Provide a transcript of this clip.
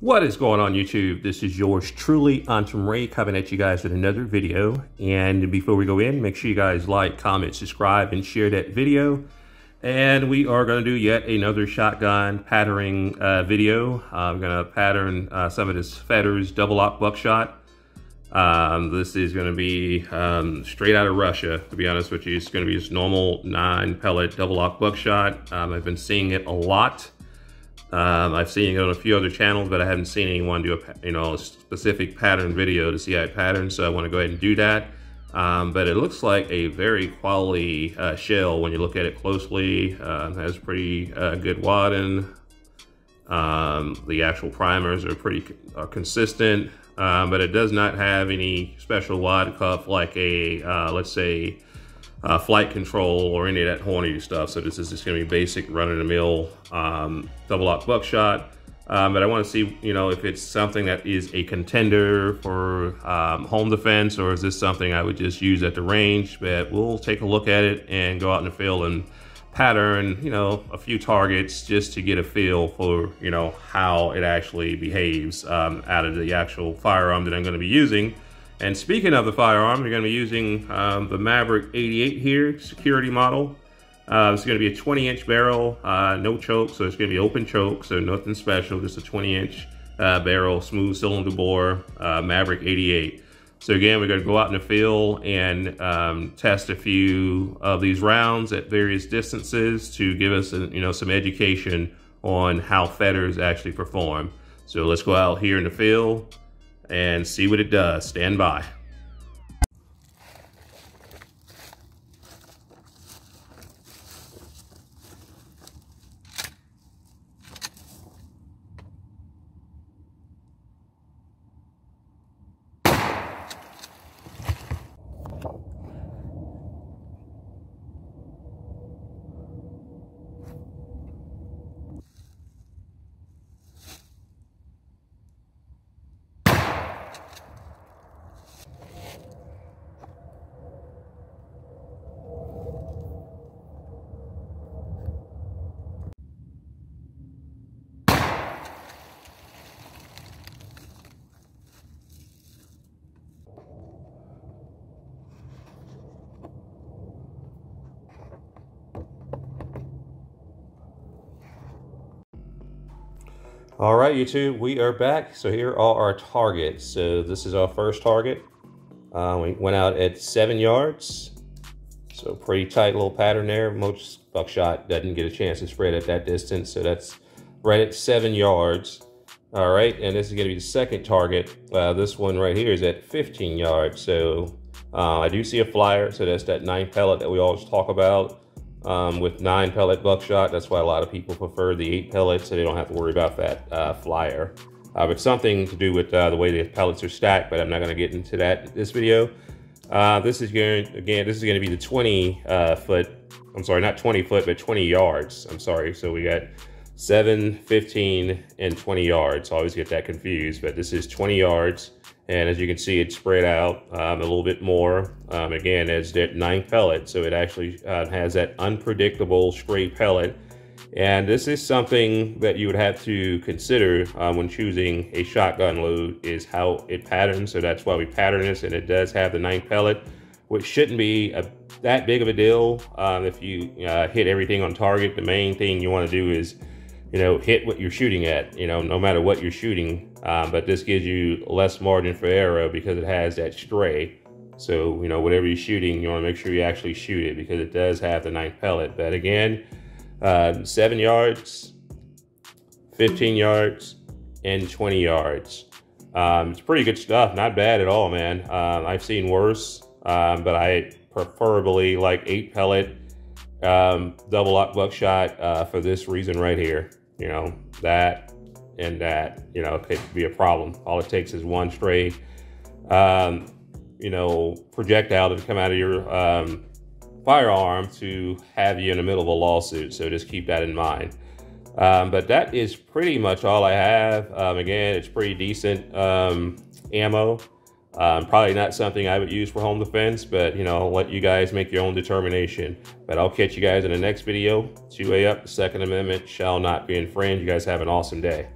What is going on YouTube? This is yours truly, ATUM-RE, coming at you guys with another video. And before we go in, make sure you guys like, comment, subscribe, and share that video. And we are going to do yet another shotgun patterning video. I'm going to pattern some of this Fetter's double lock buckshot. This is going to be straight out of Russia, to be honest with you. It's going to be just normal 9-pellet double lock buckshot. I've been seeing it a lot. I've seen it on a few other channels, but I haven't seen anyone do a specific pattern video to see how it patterns. So I want to go ahead and do that. But it looks like a very quality shell when you look at it closely. Has pretty good wadding. The actual primers are pretty consistent, but it does not have any special wad cuff like a let's say flight control or any of that horny stuff. So this is just going to be basic run-of-the-mill double lock buckshot. But I want to see, if it's something that is a contender for home defense, or is this something I would just use at the range. But we'll take a look at it and go out in the field and pattern, a few targets just to get a feel for, how it actually behaves out of the actual firearm that I'm going to be using. And speaking of the firearm, we're going to be using the Maverick 88 here, security model. It's going to be a 20-inch barrel, no choke, so it's going to be open choke, so nothing special, just a 20-inch barrel, smooth cylinder bore, Maverick 88. So again, we're going to go out in the field and test a few of these rounds at various distances to give us, some education on how Fetters actually perform. So let's go out here in the field and see what it does. Stand by. All right, YouTube, we are back. So here are our targets. So this is our first target. We went out at 7 yards. So pretty tight little pattern there. Most buckshot doesn't get a chance to spread at that distance. So that's right at 7 yards. All right, and this is gonna be the second target. This one right here is at 15 yards. So I do see a flyer. So that's that 9-pellet that we always talk about. With 9-pellet buckshot, that's why a lot of people prefer the 8-pellet, so they don't have to worry about that flyer. It's something to do with the way the pellets are stacked, but I'm not going to get into that in this video. This is going to be the 20 foot. I'm sorry, not 20 foot, but 20 yards. I'm sorry. So we got 7, 15, and 20 yards. I always get that confused, but this is 20 yards. And as you can see, it's spread out a little bit more. Again, as that 9-pellet, so it actually has that unpredictable straight pellet. And this is something that you would have to consider when choosing a shotgun load, is how it patterns. So that's why we pattern this, and it does have the 9-pellet, which shouldn't be that big of a deal if you hit everything on target. The main thing you want to do is hit what you're shooting at, no matter what you're shooting. But this gives you less margin for error because it has that stray. So, whatever you're shooting, you want to make sure you actually shoot it, because it does have the 9-pellet. But again, 7 yards, 15 yards, and 20 yards. It's pretty good stuff. Not bad at all, man. I've seen worse, but I preferably like 8-pellet double lock buckshot for this reason right here. That and that, could be a problem. All it takes is one stray, projectile to come out of your firearm to have you in the middle of a lawsuit. So just keep that in mind. But that is pretty much all I have. Again, it's pretty decent ammo. Probably not something I would use for home defense, but I'll let you guys make your own determination. But I'll catch you guys in the next video. 2A up, the Second Amendment shall not be infringed. You guys have an awesome day.